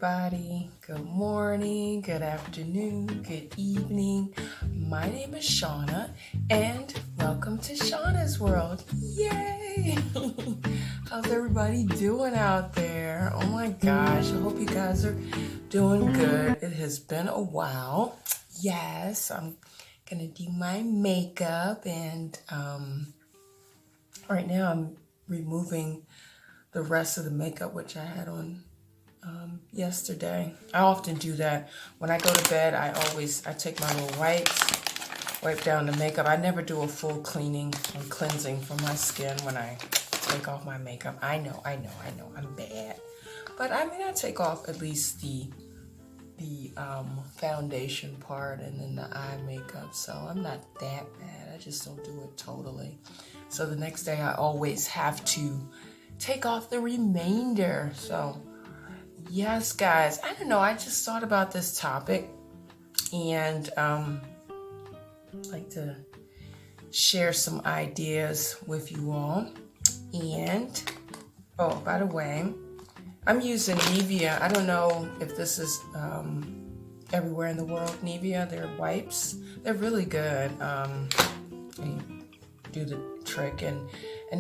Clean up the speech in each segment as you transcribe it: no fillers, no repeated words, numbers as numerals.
everybody. Good morning, good afternoon, good evening. My name is Shauna, and welcome to Shauna's World. Yay! How's everybody doing out there? Oh my gosh, I hope you guys are doing good. It has been a while. Yes, I'm gonna do my makeup, and right now I'm removing the rest of the makeup which I had on yesterday. I often do that. When I go to bed, I take my little wipes, wipe down the makeup. I never do a full cleaning and cleansing for my skin when I take off my makeup. I know, I'm bad. But I mean, I take off at least the foundation part and then the eye makeup. So I'm not that bad. I just don't do it totally. So the next day I always have to take off the remainder. So yes, guys, I don't know. I just thought about this topic and I'd like to share some ideas with you all. And, oh, by the way, I'm using Nivea. I don't know if this is everywhere in the world. Nivea, their wipes, they're really good. They do the trick. And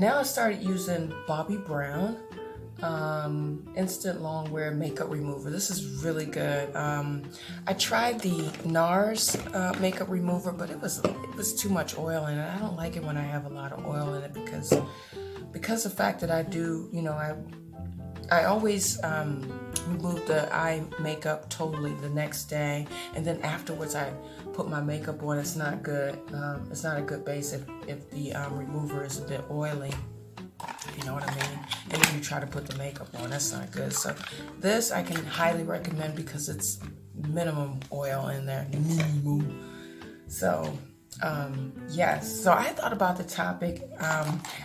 now I started using Bobbi Brown instant longwear makeup remover. This is really good. I tried the Nars makeup remover, but it was too much oil in it. I don't like it when I have a lot of oil in it because the fact that I do, I always remove the eye makeup totally the next day, and then afterwards I put my makeup on. It's not good. It's not a good base if the remover is a bit oily. You know what I mean? And then you try to put the makeup on. That's not good. So this I can highly recommend because it's minimum oil in there. So yes. So I thought about the topic,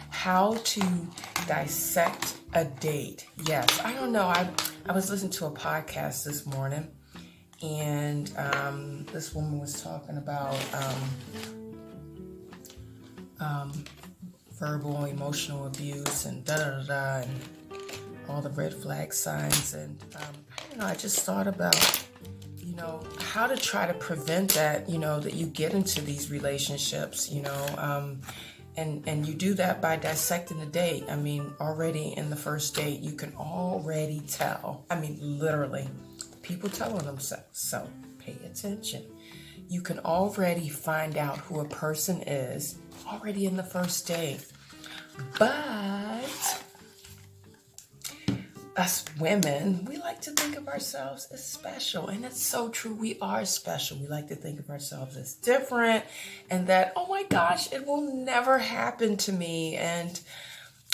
how to dissect a date. Yes. I don't know. I was listening to a podcast this morning, and this woman was talking about verbal, emotional abuse, and and all the red flag signs. And I just thought about, how to try to prevent that, that you get into these relationships, and you do that by dissecting the date. I mean, already in the first date, you can already tell. I mean, literally, people telling themselves. So pay attention. You can already find out who a person is already in the first date. But us women, we like to think of ourselves as special. And it's so true. We are special. We like to think of ourselves as different, and that, oh my gosh, it will never happen to me. And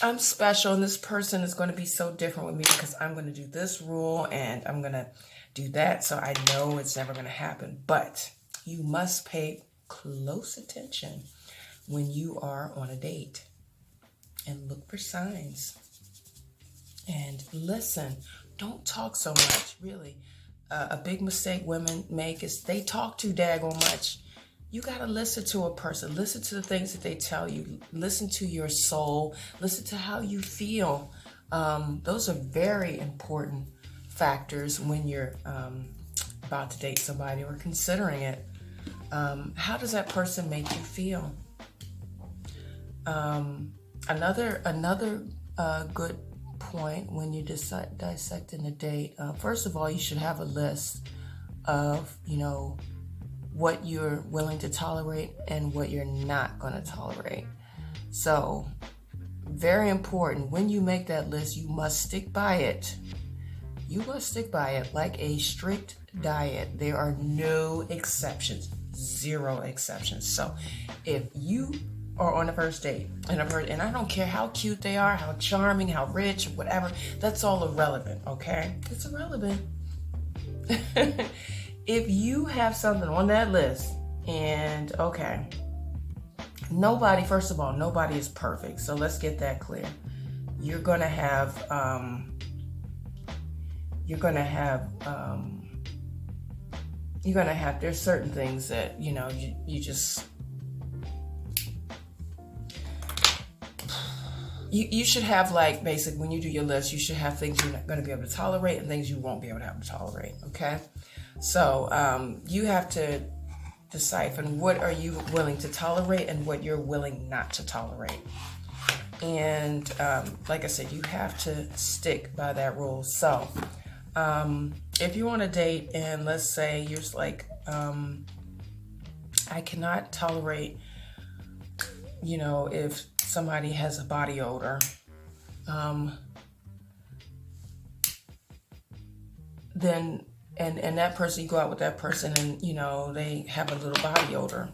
I'm special, and this person is going to be so different with me because I'm going to do this rule and I'm going to do that. So I know it's never going to happen. But you must pay close attention when you are on a date and look for signs. And listen, don't talk so much, really. A big mistake women make is they talk too daggone much. You got to listen to a person. Listen to the things that they tell you. Listen to your soul. Listen to how you feel. Those are very important factors when you're about to date somebody or considering it. How does that person make you feel? Another good point when you're dissecting a date, first of all, you should have a list of, what you're willing to tolerate and what you're not going to tolerate. So, very important. When you make that list, you must stick by it. You must stick by it like a strict diet. There are no exceptions. Zero exceptions. So, if you or on the first date, and I don't care how cute they are, how charming, how rich, whatever, that's all irrelevant, okay? It's irrelevant. If you have something on that list, and okay, first of all, nobody is perfect, so let's get that clear. You're gonna have, there's certain things that, you just, you should have, like, basically when you do your list, you should have things you're not going to be able to tolerate and things you won't be able to tolerate. Okay, so you have to decipher what are you willing to tolerate and what you're willing not to tolerate. And like I said, you have to stick by that rule. So if you want to date and let's say you're just like, I cannot tolerate, you know, if somebody has a body odor, then, and that person, you go out with that person and, you know, they have a little body odor.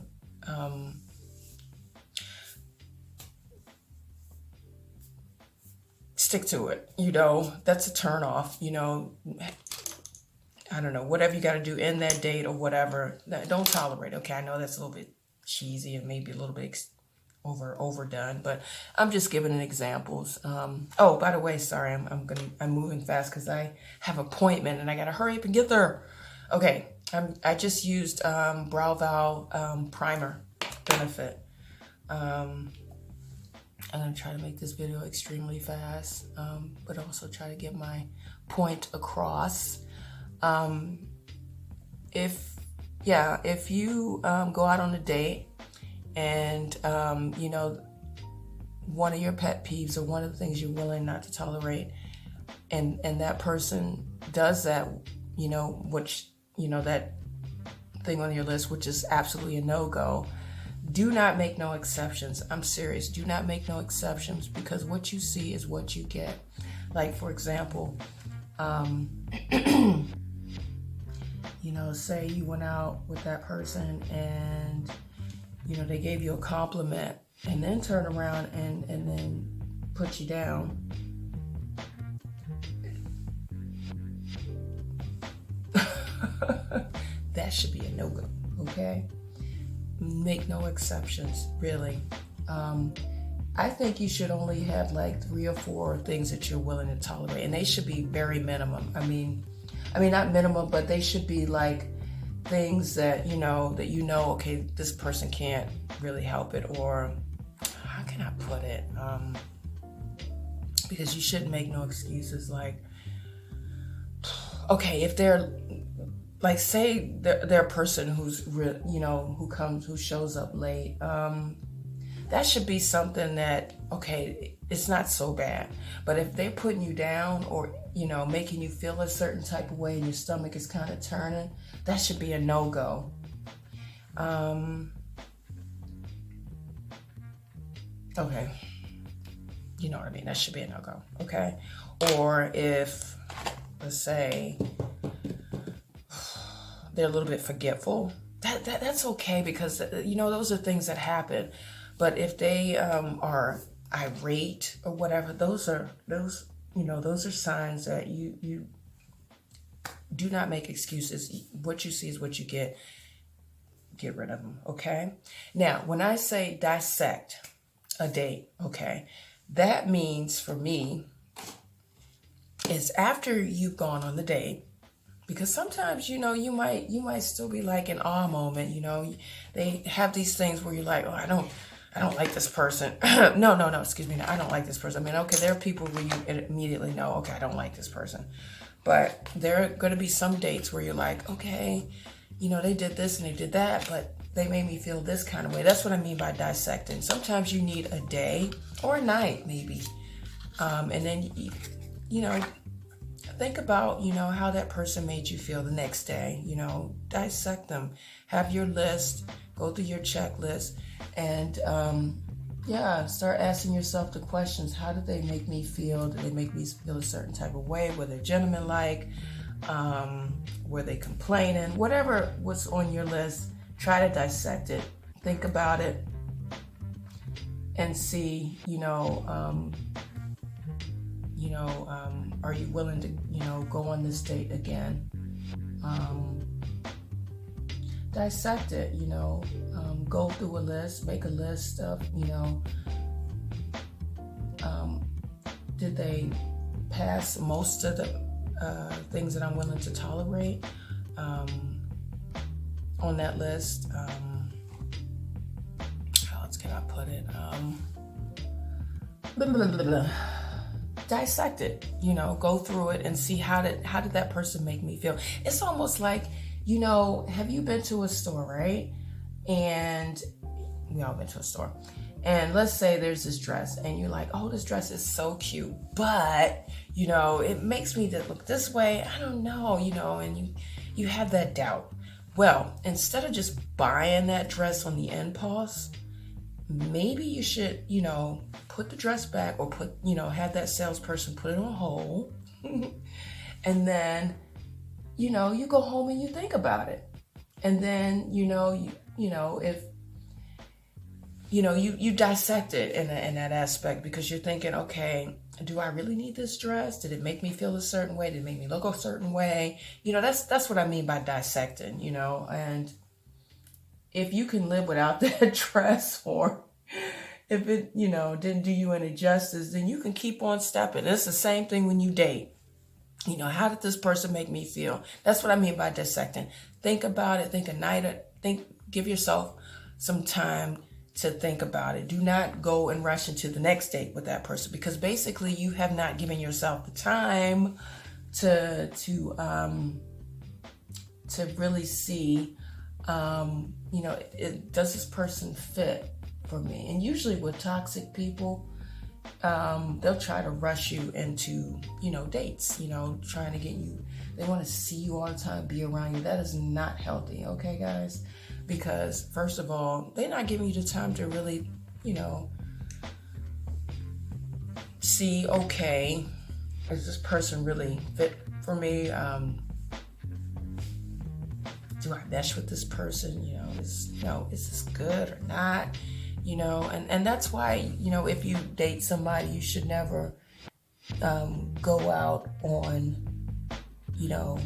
Stick to it, you know, that's a turn off, you know, I don't know, whatever you got to do in that date or whatever, don't tolerate. Okay, I know that's a little bit cheesy and maybe a little bit overdone, but I'm just giving examples. Oh, by the way, sorry, I'm moving fast because I have an appointment and I gotta hurry up and get there. Okay, I just used Brow Val primer Benefit. I'm gonna try to make this video extremely fast, but also try to get my point across. If you go out on a date and you know, one of your pet peeves or one of the things you're willing not to tolerate, and that person does that, you know, which, you know, that thing on your list, which is absolutely a no-go, do not make no exceptions. I'm serious. Do not make no exceptions, because what you see is what you get. Like, for example, you know, say you went out with that person and, you know, they gave you a compliment and then turn around and then put you down. That should be a no-go, okay? Make no exceptions, really. I think you should only have like 3 or 4 things that you're willing to tolerate, and they should be very minimum. I mean not minimum, but they should be like things that you know, okay, this person can't really help it, or how can I put it? Because you shouldn't make no excuses. Like, okay, if they're like, say they're a person who's you know, who shows up late, that should be something that, okay, it's not so bad. But if they're putting you down or, you know, making you feel a certain type of way and your stomach is kind of turning, that should be a no-go. Okay, you know what I mean, that should be a no-go, okay? Or if, let's say, they're a little bit forgetful, that's okay, because, you know, those are things that happen. But if they are irate or whatever, those are signs that you do not make excuses. What you see is what you get. Get rid of them, okay? Now, when I say dissect a date, okay, that means for me is after you've gone on the date, because sometimes, you know, you might still be like an awe moment, you know, they have these things where you're like, oh, I don't like this person. No, excuse me. I don't like this person. I mean, okay, there are people where you immediately know, okay, I don't like this person. But there are going to be some dates where you're like, okay, you know, they did this and they did that, but they made me feel this kind of way. That's what I mean by dissecting. Sometimes you need a day or a night, maybe. And then, you know, think about, you know, how that person made you feel the next day. You know, dissect them. Have your list. Go through your checklist. And start asking yourself the questions. How did they make me feel? Did they make me feel a certain type of way? Were they gentleman-like? Were they complaining? Whatever was on your list, try to dissect it. Think about it and see, are you willing to, go on this date again? Dissect it, go through a list, make a list of, did they pass most of the things that I'm willing to tolerate on that list? How else can I put it? dissect it, you know, go through it and see how did that person make me feel. It's almost like, you know, have you been to a store, right? And we all been to a store. And let's say there's this dress and you're like, oh, this dress is so cute, but, you know, it makes me look this way. I don't know, you know, and you have that doubt. Well, instead of just buying that dress on the impulse, maybe you should, you know, put the dress back or have that salesperson put it on hold. And then, you know, you go home and you think about it. And then, you dissect it in that aspect, because you're thinking, okay, do I really need this dress? Did it make me feel a certain way? Did it make me look a certain way? You know, that's what I mean by dissecting, you know. And if you can live without that dress, or if it, you know, didn't do you any justice, then you can keep on stepping. It's the same thing when you date. You know, how did this person make me feel? That's what I mean by dissecting. Think about it. Give yourself some time to think about it. Do not go and rush into the next date with that person, because basically you have not given yourself the time to really see, you know, does this person fit for me? And usually with toxic people, they'll try to rush you into, you know, dates, you know, trying to get you, they want to see you all the time, be around you. That is not healthy, okay, guys? Because first of all, they're not giving you the time to really, you know, see, okay, is this person really fit for me? Do I mesh with this person? You know, is this good or not? You know, and that's why, you know, if you date somebody, you should never go out on, you know,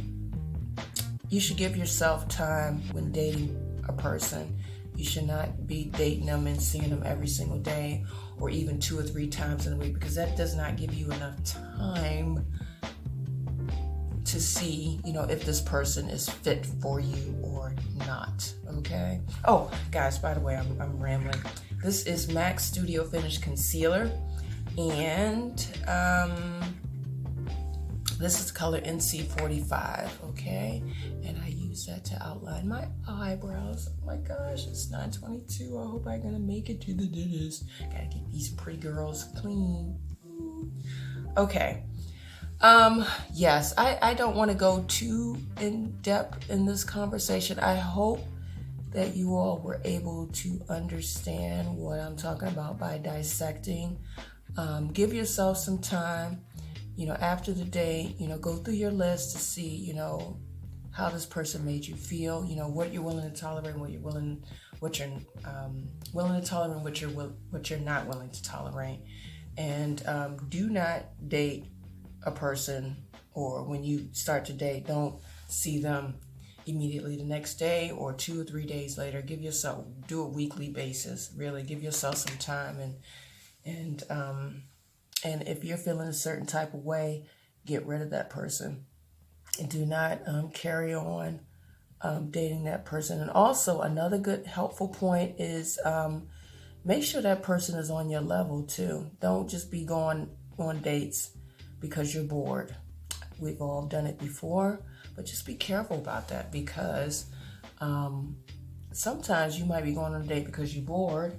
you should give yourself time when dating a person. You should not be dating them and seeing them every single day or even 2 or 3 times in a week, because that does not give you enough time to see, you know, if this person is fit for you or not, okay? Oh, guys, by the way, I'm rambling. This is MAC Studio Finish Concealer, and this is the color NC45, okay? And I use that to outline my eyebrows. Oh my gosh, it's 9:22. I hope I'm gonna make it to the dentist. Gotta get these pretty girls clean. Okay. Yes, I don't want to go too in depth in this conversation. I hope that you all were able to understand what I'm talking about by dissecting. Give yourself some time, you know, after the date, you know, go through your list to see, you know, how this person made you feel, you know, what you're willing to tolerate, what you're willing to tolerate, what you're not willing to tolerate. And do not date a person, or when you start to date, don't see them immediately the next day or 2 or 3 days later. Do a weekly basis. Really give yourself some time, and if you're feeling a certain type of way, get rid of that person, and do not carry on dating that person. And also another good helpful point is make sure that person is on your level too. Don't just be going on dates because you're bored. We've all done it before, but just be careful about that, because sometimes you might be going on a date because you're bored,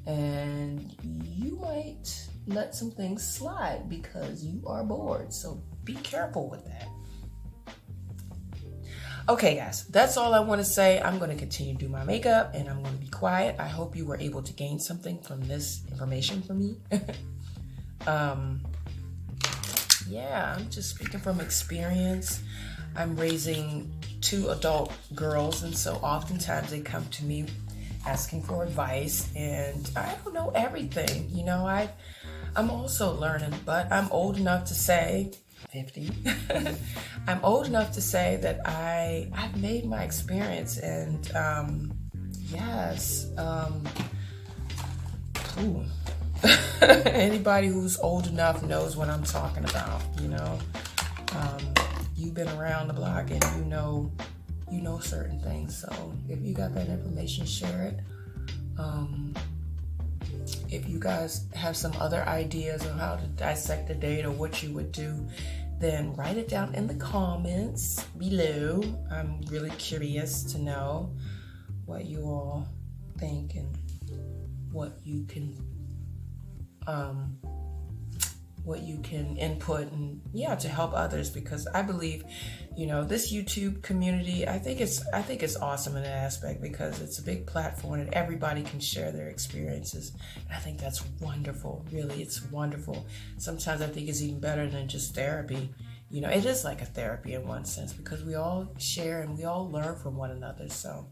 and you might let some things slide because you are bored. So be careful with that. Okay, guys, that's all I want to say. I'm going to continue to do my makeup, and I'm going to be quiet. I hope you were able to gain something from this information from me. Yeah, I'm just speaking from experience. I'm raising 2 adult girls, and so oftentimes they come to me asking for advice, and I don't know everything. You know, I'm also learning, but I'm old enough to say, 50, I'm old enough to say that I've made my experience, and yes, anybody who's old enough knows what I'm talking about, you know. You've been around the block, and you know certain things. So if you got that information, share it. If you guys have some other ideas on how to dissect a date or what you would do, then write it down in the comments below. I'm really curious to know what you all think and what you can input, and yeah, to help others, because I believe, you know, this YouTube community, I think it's awesome in an aspect because it's a big platform and everybody can share their experiences. And I think that's wonderful. Really, it's wonderful. Sometimes I think it's even better than just therapy. You know, it is like a therapy in one sense because we all share and we all learn from one another. So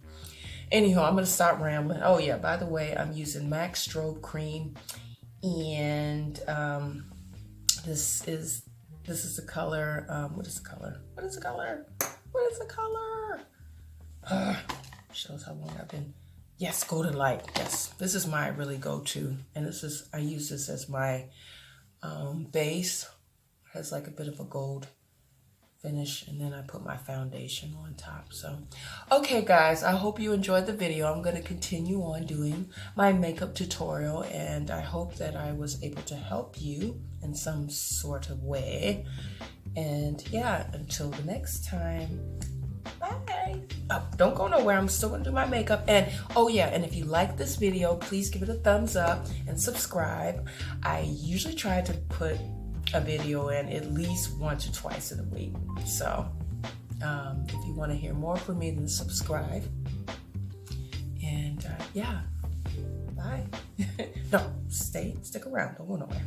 anyhow, I'm gonna stop rambling. Oh yeah, by the way, I'm using MAC Strobe cream, and this is the color. What is the color? What is the color? What is the color? Shows how long I've been. Yes, Goldlite. Yes, this is my really go-to, and I use this as my base. It has like a bit of a gold finish, and then I put my foundation on top. So okay guys, I hope you enjoyed the video. I'm going to continue on doing my makeup tutorial, and I hope that I was able to help you in some sort of way. And yeah, until the next time, bye. Oh, don't go nowhere, I'm still going to do my makeup. And oh yeah, and if you like this video, please give it a thumbs up and subscribe. I usually try to put a video in at least once or twice in a week. So if you want to hear more from me, then subscribe. And yeah, bye. No, stick around, don't go nowhere.